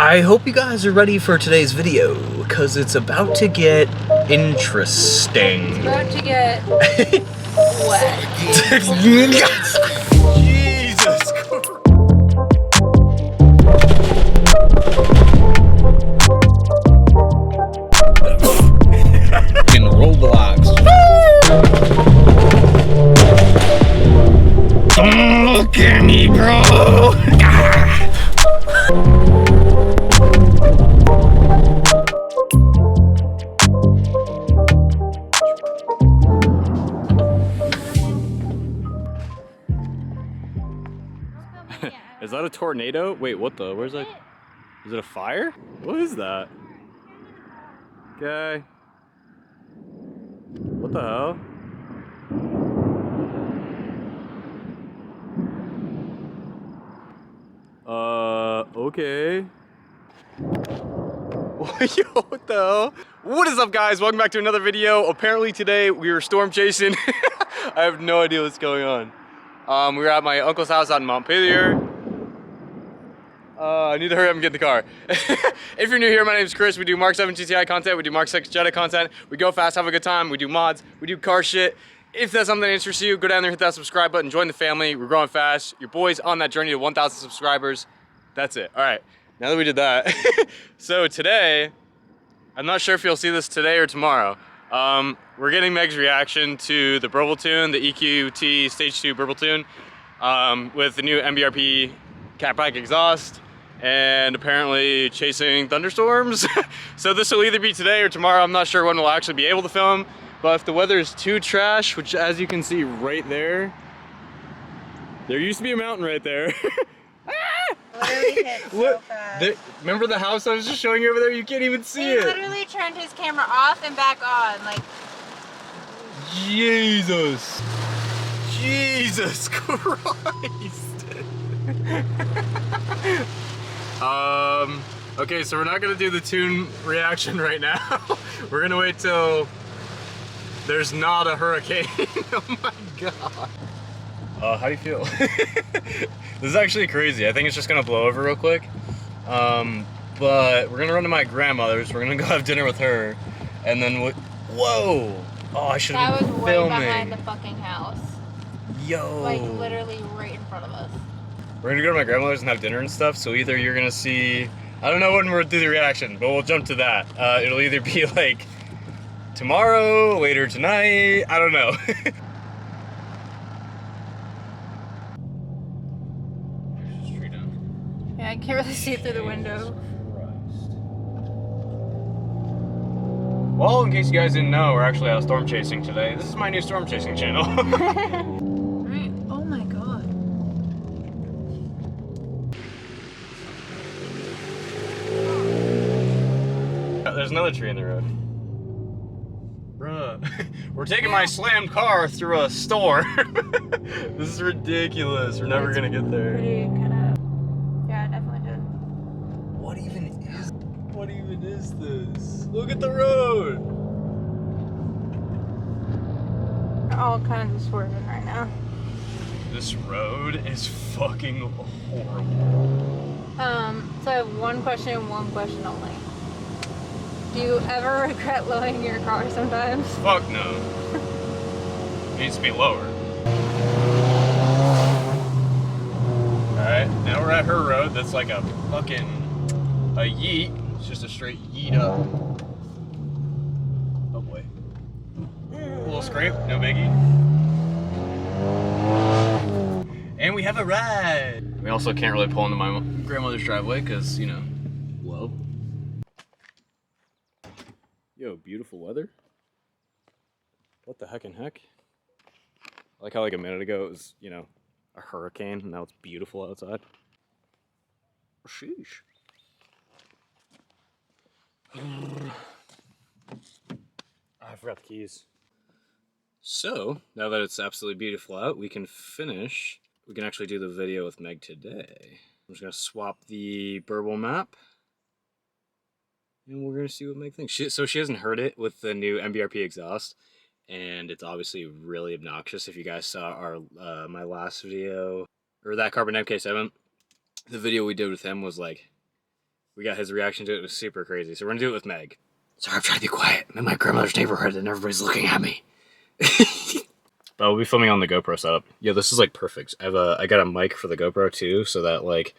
I hope you guys are ready for today's video, because it's about to get interesting. It's about to get wet. Jesus Christ. In Roblox. Look at me, bro. Is that a tornado? Wait, what the? Where's that? Is it a fire? What is that? Okay. What the hell? Okay. Yo, what the hell? What is up, guys? Welcome back to another video. Apparently today we were storm chasing. I have no idea what's going on. We were at my uncle's house out in Montpelier. I need to hurry up and get in the car. If you're new here, my name is Chris. We do Mark 7 GTI content. We do Mark 6 Jetta content. We go fast, have a good time. We do mods. We do car shit. If that's something that interests you, go down there, hit that subscribe button, join the family. We're growing fast. Your boy's on that journey to 1,000 subscribers. That's it. All right, now that we did that. So today, I'm not sure if you'll see this today or tomorrow. We're getting Meg's reaction to the burble tune, the EQT Stage 2 burble tune, with the new MBRP catback exhaust, and apparently chasing thunderstorms. So this will either be today or tomorrow. I'm not sure when we'll actually be able to film, but if the weather is too trash, which as you can see right there used to be a mountain right there. Literally hit so fast. Remember the house I was just showing you over there? You can't even see it. He literally turned his camera off and back on, like. Jesus. Jesus Christ. Okay, so we're not gonna do the tune reaction right now. We're gonna wait till there's not a hurricane. Oh my god. How do you feel? This is actually crazy. I think it's just gonna blow over real quick. But we're gonna run to my grandmother's. We're gonna go have dinner with her, and then whoa! Oh, I should have been filming. That was way behind the fucking house. Yo! Like literally right in front of us. We're gonna go to my grandmother's and have dinner and stuff. So either you're gonna see, I don't know when we'll do the reaction, but we'll jump to that. It'll either be like tomorrow, later tonight. I don't know. Yeah, I can't really see it through the window. Well, in case you guys didn't know, we're actually out storm chasing today. This is my new storm chasing channel. Right. Oh my god. There's another tree in the road. Bruh. We're taking my slammed car through a store. This is ridiculous. We're never gonna get there. Pretty kind of. Yeah, definitely did. What even is this? Look at the road. We're all kinds of swerving right now. This road is fucking horrible. So I have one question and one question only. Do you ever regret lowering your car sometimes? Fuck no. It needs to be lower. Alright, now we're at her road that's like a fucking yeet. It's just a straight yeet up. Oh boy. A little scrape, no biggie. And we have a ride! We also can't really pull into my grandmother's driveway because, you know, whoa. Yo, beautiful weather. What the heck and heck? I like how like a minute ago it was, you know, a hurricane, and now it's beautiful outside. Sheesh. I forgot the keys. So, now that it's absolutely beautiful out, we can actually do the video with Meg today. I'm just gonna swap the burble map, and we're gonna see what Meg thinks. So she hasn't heard it with the new MBRP exhaust, and it's obviously really obnoxious. If you guys saw our my last video, or that carbon MK7, the video we did with him was like, we got his reaction to it. It was super crazy. So we're gonna do it with Meg. Sorry, I'm trying to be quiet. I'm in my grandmother's neighborhood and everybody's looking at me. But we'll be filming on the GoPro setup. Yeah, this is like perfect. I got a mic for the GoPro too, so that like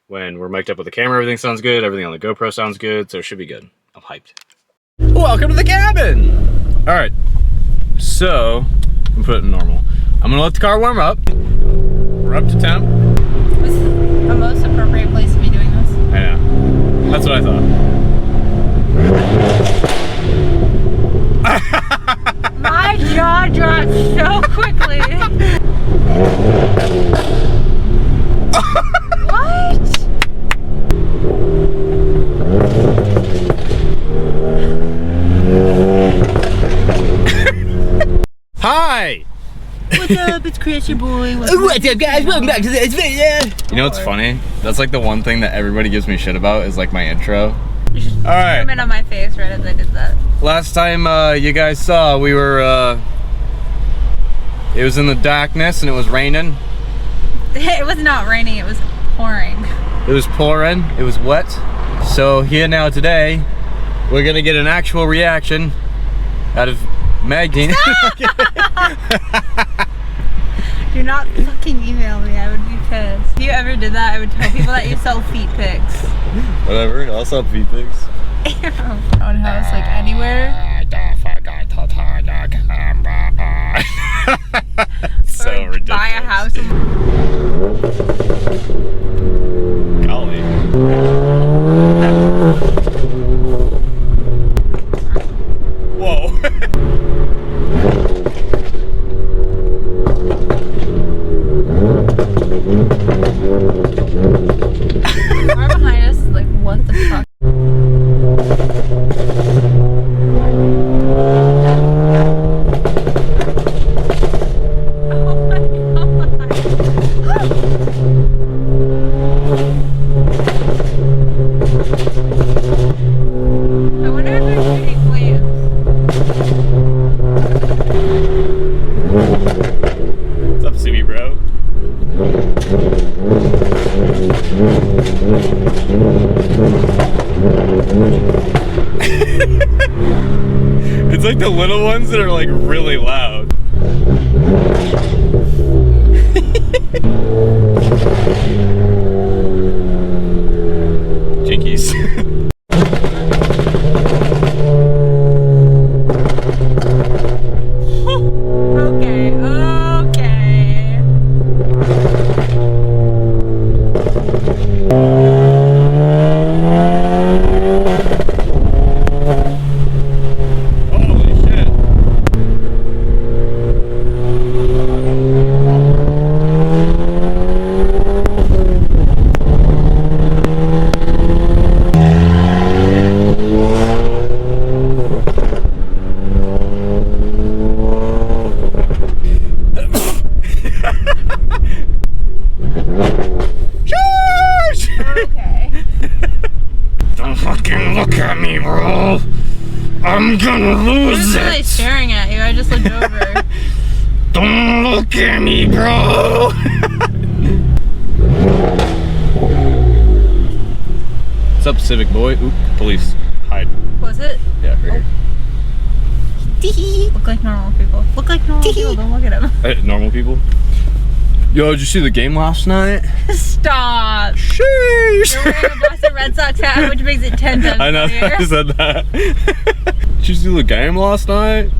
when we're mic'd up with the camera, everything sounds good. Everything on the GoPro sounds good, so it should be good. I'm hyped. Welcome to the cabin! All right, so I'm gonna put it in normal. I'm gonna let the car warm up. We're up to temp. This is the most appropriate place to be doing this. I know. That's what I thought. My jaw dropped so quickly. What? Hi! What's up? It's Chris, your boy. What's up, guys? Welcome back to this video. You know what's funny? That's like the one thing that everybody gives me shit about is like my intro. You should Alright. comment on my face right as I did that. Last time you guys saw, we were, it was in the darkness and it was raining. It was not raining, it was pouring. It was pouring, it was wet. So here now today, we're gonna get an actual reaction out of Magdine. Do not fucking email me, I would be pissed. If you ever did that, I would tell people that you sell feet pics. Whatever, I'll sell feet pics. Own house, like anywhere. So Or ridiculous. buy a house. Golly. Whoa. The car behind us is like, what the fuck? Oh my god. I wonder if they're shooting flames. What's up, Subi bro? It's like the little ones that are like really loud. Jinkies. Okay, okay. Holy shit. Okay. Don't fucking look at me, bro. I'm gonna I lose wasn't really it. staring at you, I just looked over. Don't look at me, bro. What's up, civic boy? Oop, police. Hide. Was it? Yeah, right Look like normal people. Look like normal people, don't look at him. here. Hey, normal people. Yo, did you see the game last night? Stop. Sheesh. You're wearing a Boston Red Sox hat, which makes it 10 times I know, funnier. I said that. Did you see the game last night?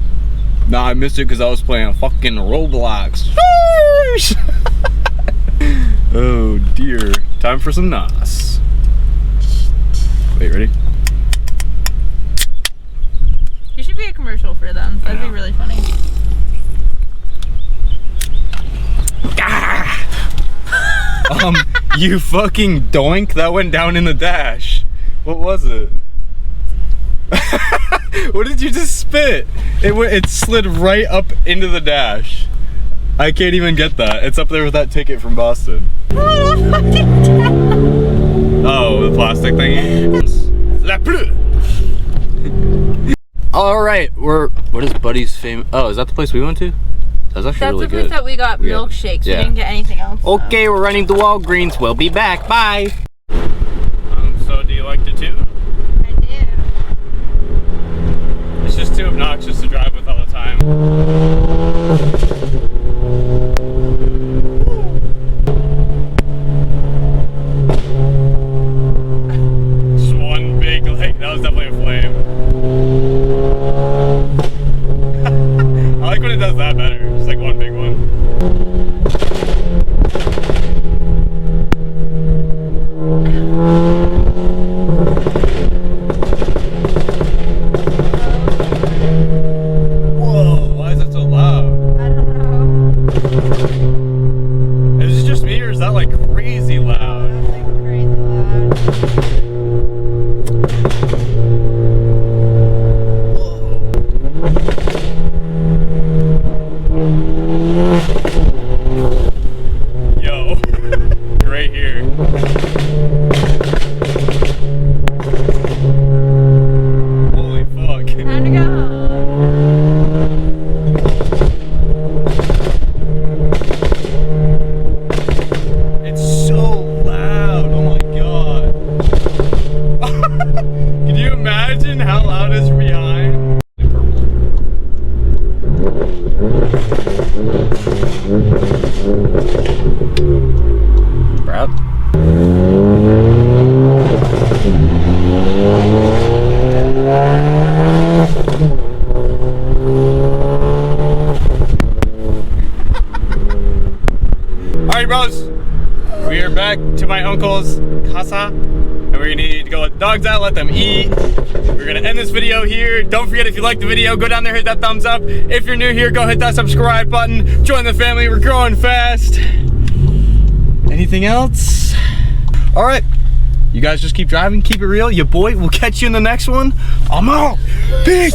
Nah, I missed it because I was playing fucking Roblox. Sheesh. Oh dear. Time for some NOS. Wait, ready? You should be a commercial for them. That'd be really funny. You fucking doink, that went down in the dash. What was it? What did you just spit? It slid right up into the dash. I can't even get that. It's up there with that ticket from Boston. Oh, the plastic thingy? La bleu. All right, what is Buddy's famous? Oh, is that the place we went to? That's actually That's really the place good. that we got milkshakes. Yeah. We didn't get anything else. Okay, we're running to Walgreens. We'll be back. Bye. So, do you like to tune? I do. It's just too obnoxious to drive with all the time. Just one big, like, that was definitely a flame. I like when it does that better. Just like one big one. Whoa, why is that so loud? I don't know. Is it just me or is that like crazy loud? That's like crazy loud. Yo, right here. Holy fuck. Time to go. It's so loud. Oh my god. Can you imagine how loud it is from behind? Brad? Alright, bros. We are back to my uncle's casa, and we're gonna need to go let the dogs out, let them eat. We're gonna end this video here. Don't forget, if you like the video, go down there, hit that thumbs up. If you're new here, go hit that subscribe button. Join the family, we're growing fast. Anything else? Alright, you guys just keep driving, keep it real. Your boy will catch you in the next one. I'm out. Peace.